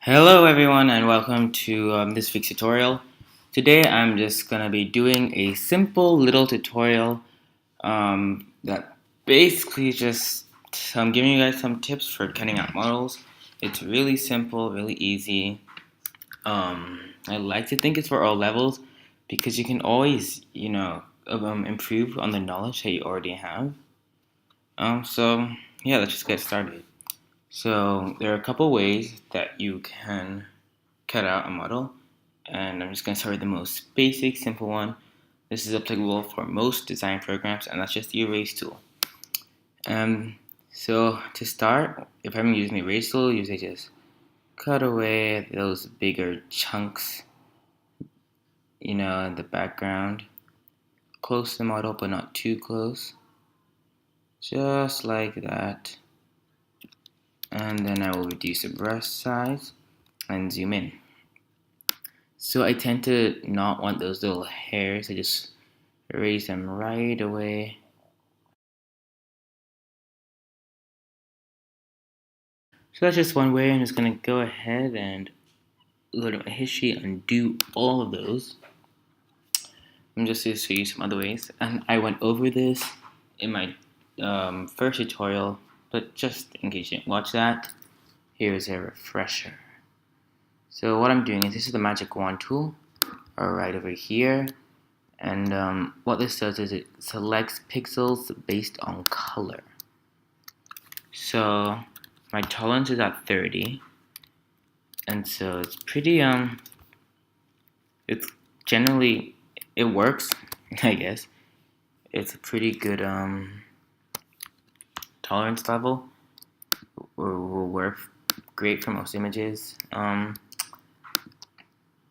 Hello everyone and welcome to this week's tutorial. Today I'm just gonna be doing a simple little tutorial that basically just giving you guys some tips for cutting out models. It's really simple, really easy. I like to think it's for all levels because you can always, improve on the knowledge that you already have. So yeah, let's just get started. So there are a couple ways that you can cut out a model, and I'm just going to start with the most basic, simple one. This is applicable for most design programs, and that's just the erase tool. So to start, if I'm using the erase tool, usually just cut away those bigger chunks, in the background. Close to the model, but not too close. Just like that. And then I will reduce the brush size and zoom in. So I tend to not want those little hairs. I just erase them right away. So that's just one way. I'm just going to go ahead and go to my history and undo all of those. I'm just going to show you some other ways. And I went over this in my first tutorial, but just in case you didn't watch that, here's a refresher. So what I'm doing is this is the magic wand tool right over here. And what this does is it selects pixels based on color. So my tolerance is at 30, and so it's pretty it's generally, it works. I guess it's a pretty good tolerance level. Will work great for most images.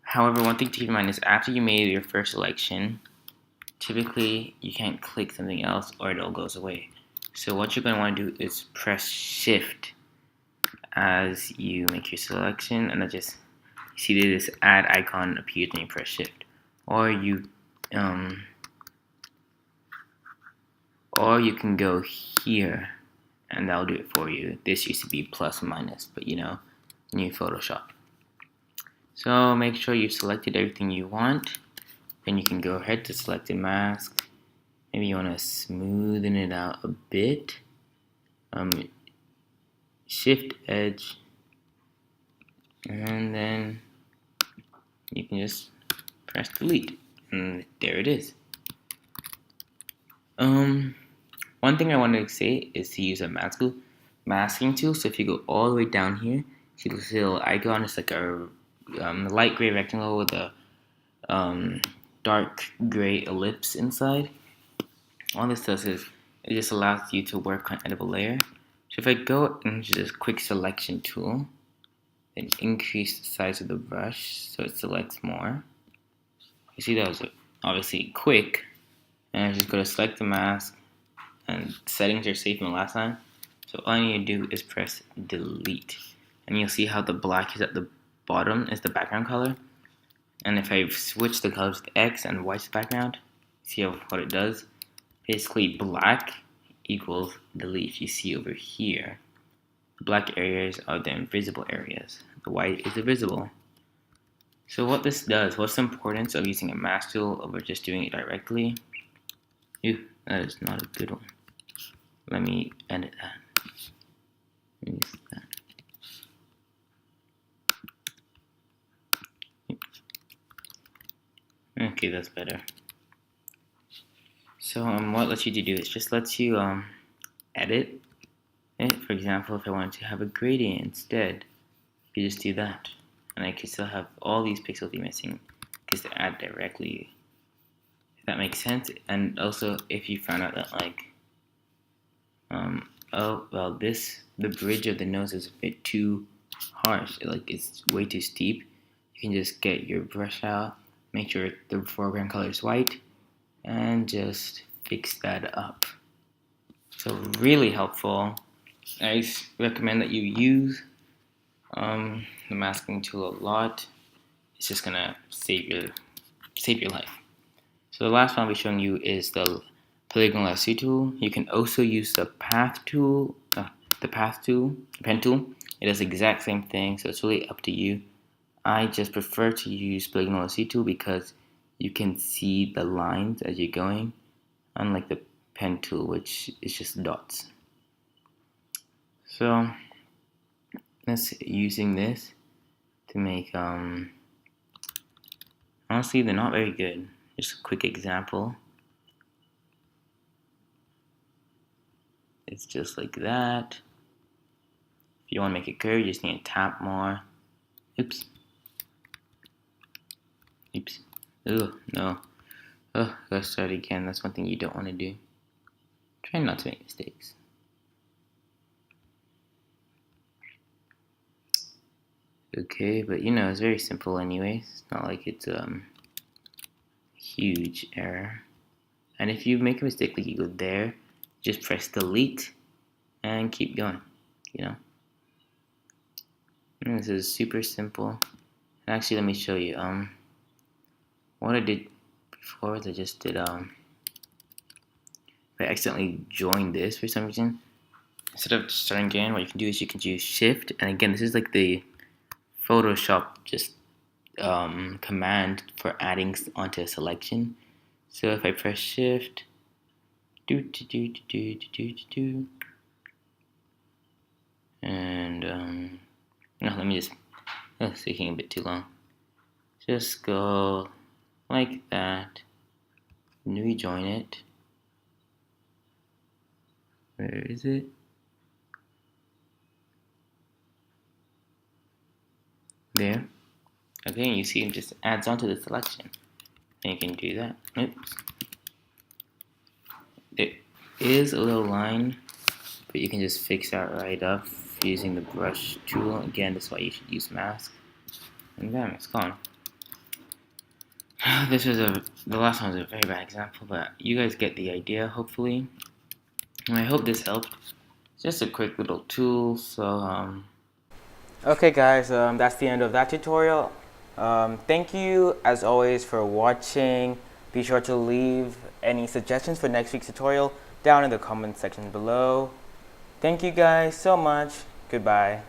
However, one thing to keep in mind is after you made your first selection, typically you can't click something else or it all goes away. So what you're going to want to do is press shift as you make your selection, and then just see that this add icon appears when you press shift. Or you can go here and that'll do it for you. This used to be plus minus, but new Photoshop. So make sure you've selected everything you want. Then you can go ahead to select a mask. Maybe you want to smoothen it out a bit. Shift edge, and then you can just press delete, and there it is. One thing I wanted to say is to use a masking tool. So if you go all the way down here, see this little icon? It's like a light gray rectangle with a dark gray ellipse inside. All this does is it just allows you to work on editable layer. So if I go into this quick selection tool, then increase the size of the brush so it selects more. You see that was obviously quick. And I just go to select the mask, and settings are saved from the last time. So all I need to do is press delete, and you'll see how the black is at the bottom is the background color. And if I switch the colors to X and white's background, see what it does. Basically, black equals delete. You see over here, the black areas are the invisible areas. The white is the visible. So what this does, what's the importance of using a mask tool over just doing it directly? Ew, that is not a good one. Let me edit that. Okay, that's better. So what it lets you do is just lets you edit it. For example, if I wanted to have a gradient instead, you just do that, and I can still have all these pixels be missing because they add directly. If that makes sense. And also, if you found out that the bridge of the nose is a bit too harsh, it's way too steep, you can just get your brush out, make sure the foreground color is white, and just fix that up. So really helpful. I recommend that you use the masking tool a lot. It's just gonna save your life. So the last one I'll be showing you is the polygon lasso tool. You can also use the pen tool, It does the exact same thing, so it's really up to you. I just prefer to use polygonal LC tool because you can see the lines as you're going, unlike the pen tool, which is just dots. So let's using this to make honestly they're not very good. Just a quick example. It's just like that. If you want to make it curvy, you just need to tap more. Oops. Oops. Ugh, no. Ugh, let's start again. That's one thing you don't want to do. Try not to make mistakes. Okay, but you know, it's very simple anyways. It's not like it's huge error. And if you make a mistake, like you go there, just press delete and keep going, you know. And this is super simple. And actually, let me show you. What I did before is I just did I accidentally joined this for some reason. Instead of starting again, what you can do is you can use Shift, and again, this is like the Photoshop just command for adding onto a selection. So if I press Shift, and no, let me just. Oh, it's taking a bit too long. Just go like that, and rejoin it. Where is it? There. Okay, you see it just adds onto the selection. And you can do that. Oops. There is a little line, but you can just fix that right up using the brush tool. Again, that's why you should use mask. And bam, it's gone. The last one was a very bad example, but you guys get the idea, hopefully. And I hope this helped. It's just a quick little tool, so okay guys, that's the end of that tutorial. Thank you as always for watching. Be sure to leave any suggestions for next week's tutorial down in the comment section below. Thank you guys so much. Goodbye.